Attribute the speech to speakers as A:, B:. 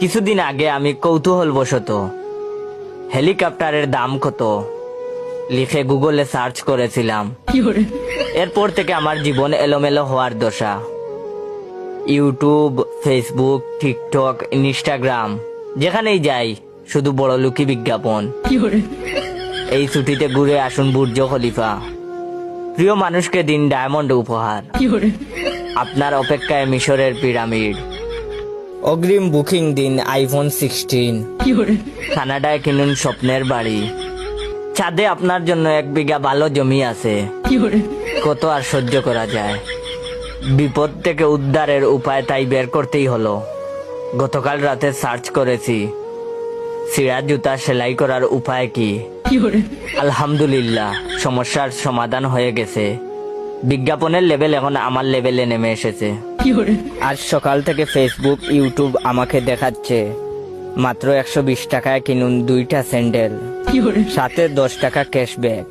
A: কিছুদিন আগে আমি কৌতূহলবশত হেলিকপ্টারের দাম কত লিখে গুগলে সার্চ করেছিলাম। এরপর থেকে আমার জীবন এলোমেলো হওয়ার দশা। ইউটিউব, ফেসবুক, টিকটক, ইনস্টাগ্রাম, যেখানেই যাই শুধু বড়লোকি বিজ্ঞাপন। এই ছুটিতে ঘুরে আসুন বুর্জ খলিফা, প্রিয় মানুষকে দিন ডায়মন্ড উপহার, আপনার অপেক্ষায় মিশরের পিরামিড, অগ্রিম বুকিং দিন আইফোন 16, কানাডায় কিনুন স্বপ্নের বাড়ি, ছাদে আপনার জন্য 1 বিঘা ভালো জমি আছে। কত আর সহ্য করা যায়। বিপদ থেকে উদ্ধারের উপায় তাই বের করতেই হলো। গতকাল রাতে সার্চ করেছি ছিঁড়া জুতা সেলাই করার উপায় কি। আলহামদুলিল্লাহ, সমস্যার সমাধান হয়ে গেছে। বিজ্ঞাপনের লেভেল এখন আমার লেভেলে নেমে এসেছে। আজ সকাল থেকে ফেসবুক, ইউটিউব আমাকে দেখাচ্ছে মাত্র 120 টাকায় কিনুন 2টা স্যান্ডেল, সাথে 10 টাকা ক্যাশব্যাক।